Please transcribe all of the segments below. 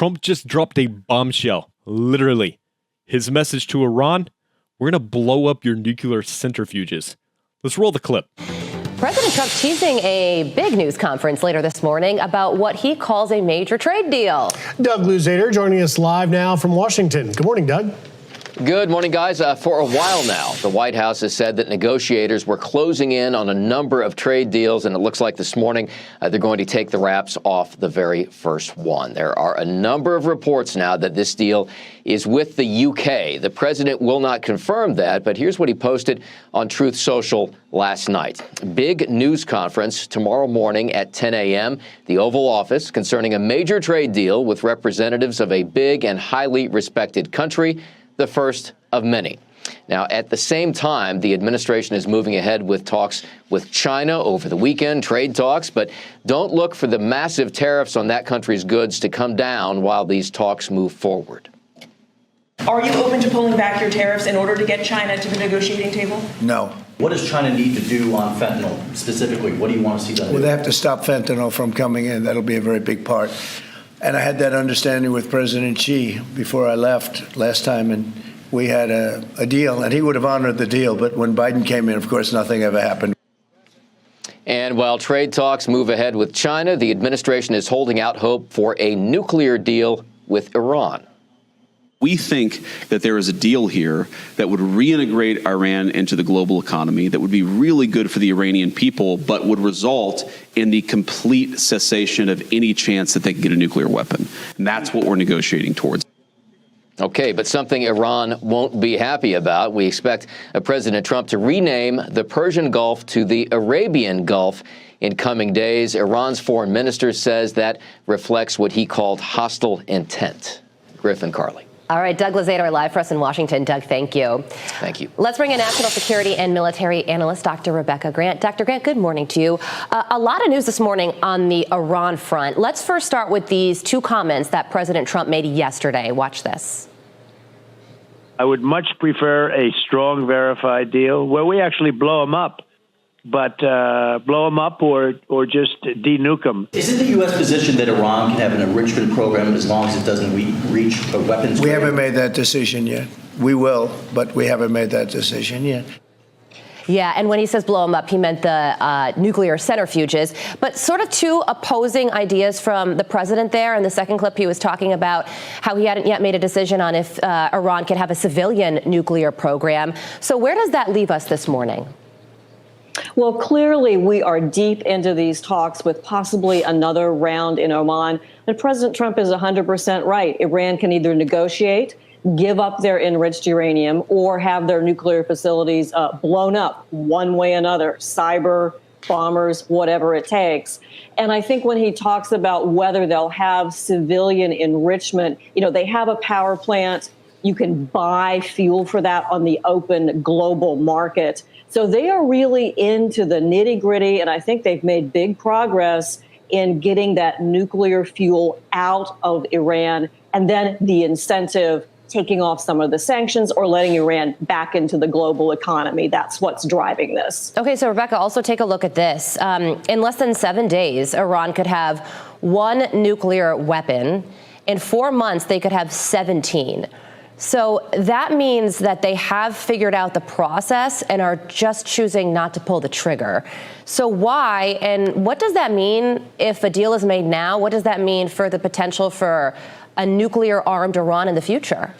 Trump just dropped a bombshell, literally. His message to Iran: we're going to blow up your nuclear centrifuges. Let's roll the clip. President Trump teasing a big news conference later this morning about what he calls a major trade deal. Doug Luzader joining us live now from Washington. Good morning, Doug. Good morning, guys. For a while now, the White House has said that negotiators were closing in on a number of trade deals, and it looks like this morning they're going to take the wraps off the very first one. There are a number of reports now that this deal is with the UK. The president will not confirm that, but here's what he posted on Truth Social last night. Big news conference tomorrow morning at 10 a.m., the Oval Office, concerning a major trade deal with representatives of a big and highly respected country, the first of many. Now, at the same time, the administration is moving ahead with talks with China over the weekend, trade talks, but don't look for the massive tariffs on that country's goods to come down while these talks move forward. Are you open to pulling back your tariffs in order to get China to the negotiating table? No. What does China need to do on fentanyl specifically? What do you want to see done? Well, they have to stop fentanyl from coming in. That'll be a very big part. And I had that understanding with President Xi before I left last time, and we had a deal, and he would have honored the deal. But when Biden came in, of course, nothing ever happened. And while trade talks move ahead with China, the administration is holding out hope for a nuclear deal with Iran. We think that there is a deal here that would reintegrate Iran into the global economy, that would be really good for the Iranian people, but would result in the complete cessation of any chance that they can get a nuclear weapon. And that's what we're negotiating towards. Okay, but something Iran won't be happy about. We expect President Trump to rename the Persian Gulf to the Arabian Gulf in coming days. Iran's foreign minister says that reflects what he called hostile intent. Griffin Carly. All right, Doug Luzader live for us in Washington. Doug, thank you. Thank you. Let's bring in national security and military analyst, Dr. Rebecca Grant. Dr. Grant, good morning to you. A lot of news this morning on the Iran front. Let's first start with these two comments that President Trump made yesterday. Watch this. I would much prefer a strong, verified deal where we actually blow them up, but blow them up or just denuke them. Is it the U.S. position that Iran can have an enrichment program as long as it doesn't reach a weapons? We haven't made that decision yet. We will, but we haven't made that decision yet. Yeah, and when he says blow them up, he meant the nuclear centrifuges. But sort of two opposing ideas from the president there. In the second clip, he was talking about how he hadn't yet made a decision on if Iran could have a civilian nuclear program. So where does that leave us this morning? Well, clearly, we are deep into these talks with possibly another round in Oman. And President Trump is 100% right. Iran can either negotiate, give up their enriched uranium, or have their nuclear facilities blown up one way or another, cyber, bombers, whatever it takes. And I think when he talks about whether they'll have civilian enrichment, you know, they have a power plant. You can buy fuel for that on the open global market. So they are really into the nitty gritty, and I think they've made big progress in getting that nuclear fuel out of Iran, and then the incentive, taking off some of the sanctions or letting Iran back into the global economy. That's what's driving this. Okay, so Rebecca, also take a look at this. In less than 7 days, Iran could have one nuclear weapon. In 4 months, they could have 17. So that means that they have figured out the process and are just choosing not to pull the trigger. So why, and what does that mean if a deal is made now? What does that mean for the potential for a nuclear-armed Iran in the future?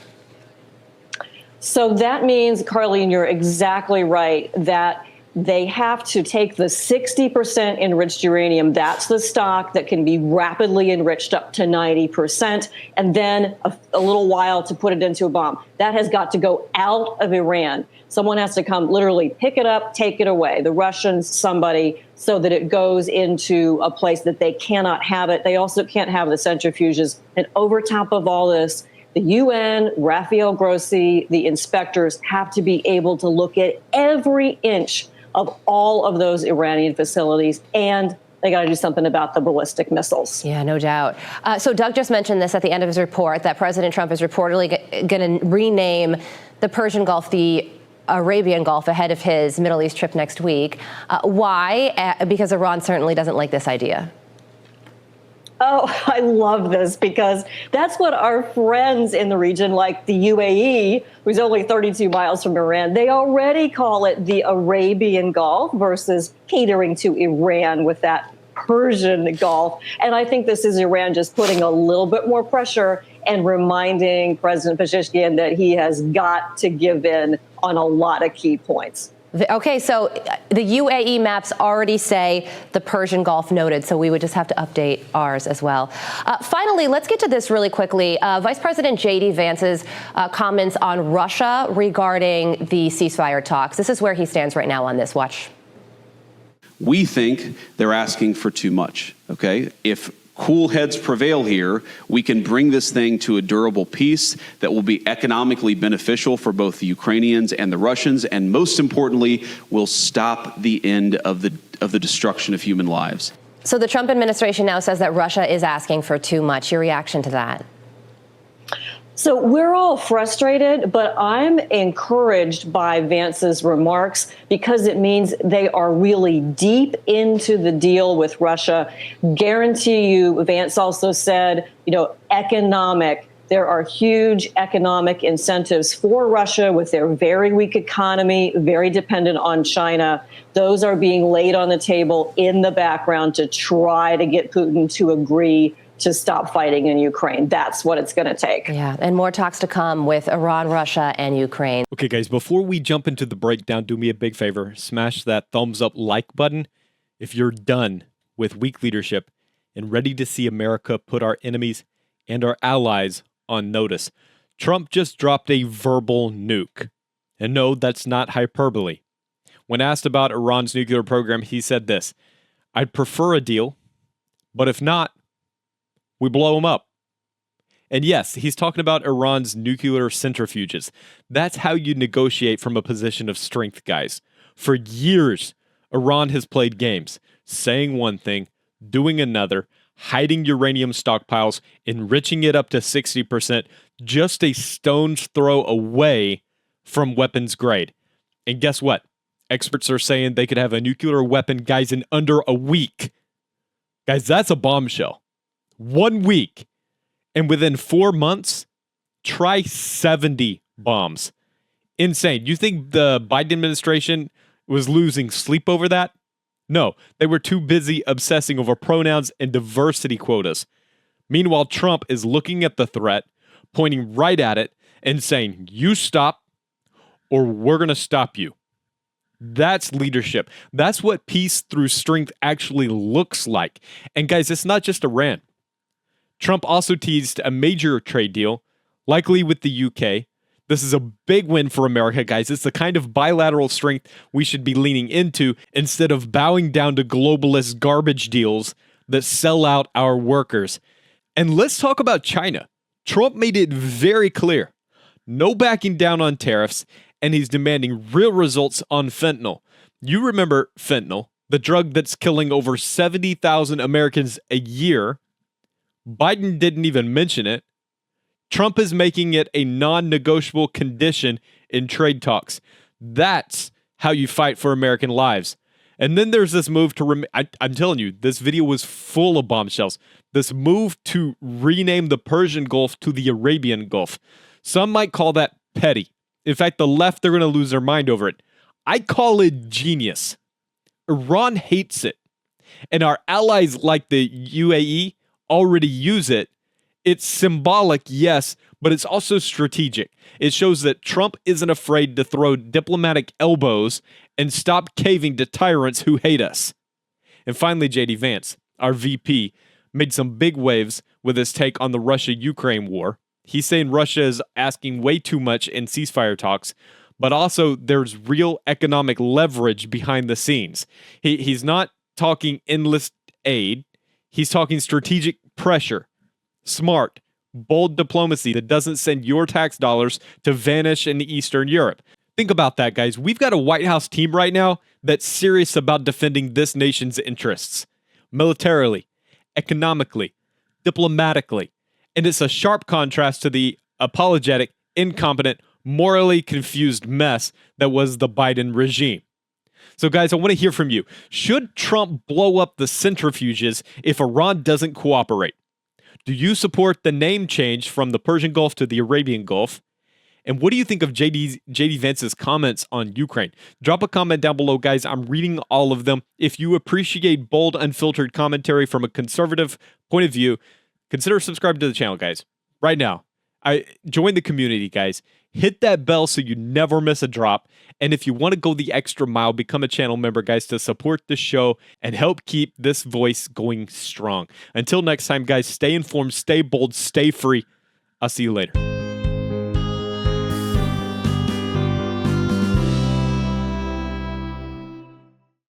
So that means, Carlene, you're exactly right, that they have to take the 60% enriched uranium. That's the stock that can be rapidly enriched up to 90%, and then a little while to put it into a bomb. That has got to go out of Iran. Someone has to come literally pick it up, take it away. The Russians, somebody, so that it goes into a place that they cannot have it. They also can't have the centrifuges. And over top of all this, the UN, Rafael Grossi, the inspectors have to be able to look at every inch of all of those Iranian facilities, and they got to do something about the ballistic missiles. Yeah, no doubt. So Doug just mentioned this at the end of his report, that President Trump is reportedly going to rename the Persian Gulf the Arabian Gulf ahead of his Middle East trip next week. Why? Because Iran certainly doesn't like this idea. Oh, I love this because that's what our friends in the region, like the UAE, who's only 32 miles from Iran, they already call it the Arabian Gulf versus catering to Iran with that Persian Gulf. And I think this is Iran just putting a little bit more pressure and reminding President Pezeshkian that he has got to give in on a lot of key points. Okay, so the UAE maps already say the Persian Gulf noted, so we would just have to update ours as well. Finally, let's get to this really quickly. Vice President JD Vance's comments on Russia regarding the ceasefire talks. This is where he stands right now on this. Watch. We think they're asking for too much, okay? If cool heads prevail here, we can bring this thing to a durable peace that will be economically beneficial for both the Ukrainians and the Russians, and most importantly, will stop the end of the destruction of human lives. So the Trump administration now says that Russia is asking for too much. Your reaction to that? So we're all frustrated, but I'm encouraged by Vance's remarks because it means they are really deep into the deal with Russia. Guarantee you, Vance also said, economic. There are huge economic incentives for Russia with their very weak economy, very dependent on China. Those are being laid on the table in the background to try to get Putin to agree to stop fighting in Ukraine. That's what it's going to take. Yeah, and more talks to come with Iran, Russia, and Ukraine. Okay, guys, before we jump into the breakdown, do me a big favor. Smash that thumbs up like button if you're done with weak leadership and ready to see America put our enemies and our allies on notice. Trump just dropped a verbal nuke. And no, that's not hyperbole. When asked about Iran's nuclear program, he said this: "I'd prefer a deal, but if not, we blow them up." And yes, he's talking about Iran's nuclear centrifuges. That's how you negotiate from a position of strength, guys. For years, Iran has played games, saying one thing, doing another, hiding uranium stockpiles, enriching it up to 60%, just a stone's throw away from weapons grade. And guess what? Experts are saying they could have a nuclear weapon, guys, in under a week. Guys, that's a bombshell. 1 week, and within 4 months, try 70 bombs. Insane. You think the Biden administration was losing sleep over that? No, they were too busy obsessing over pronouns and diversity quotas. Meanwhile, Trump is looking at the threat, pointing right at it, and saying, "You stop, or we're going to stop you." That's leadership. That's what peace through strength actually looks like. And guys, it's not just Iran. Trump also teased a major trade deal, likely with the UK. This is a big win for America, guys. It's the kind of bilateral strength we should be leaning into instead of bowing down to globalist garbage deals that sell out our workers. And let's talk about China. Trump made it very clear. No backing down on tariffs, and he's demanding real results on fentanyl. You remember fentanyl, the drug that's killing over 70,000 Americans a year. Biden didn't even mention it. Trump is making it a non-negotiable condition in trade talks. That's how you fight for American lives. And then there's this move to, I'm telling you, this video was full of bombshells. This move to rename the Persian Gulf to the Arabian Gulf. Some might call that petty. In fact, the left, they're going to lose their mind over it. I call it genius. Iran hates it. And our allies like the UAE already use it. It's symbolic, yes, but it's also strategic. It shows that Trump isn't afraid to throw diplomatic elbows and stop caving to tyrants who hate us. And finally, JD Vance, our VP, made some big waves with his take on the Russia-Ukraine war. He's saying Russia is asking way too much in ceasefire talks, but also there's real economic leverage behind the scenes. He's not talking endless aid. He's talking strategic pressure, smart, bold diplomacy that doesn't send your tax dollars to vanish in Eastern Europe. Think about that, guys. We've got a White House team right now that's serious about defending this nation's interests, militarily, economically, diplomatically. And it's a sharp contrast to the apologetic, incompetent, morally confused mess that was the Biden regime. So guys, I want to hear from you. Should Trump blow up the centrifuges if Iran doesn't cooperate? Do you support the name change from the Persian Gulf to the Arabian Gulf? And what do you think of JD Vance's comments on Ukraine? Drop a comment down below, guys. I'm reading all of them. If you appreciate bold, unfiltered commentary from a conservative point of view, consider subscribing to the channel, guys. Right now. Join the community, guys. Hit that bell so you never miss a drop. And if you want to go the extra mile, become a channel member, guys, to support the show and help keep this voice going strong. Until next time, guys, stay informed, stay bold, stay free. I'll see you later.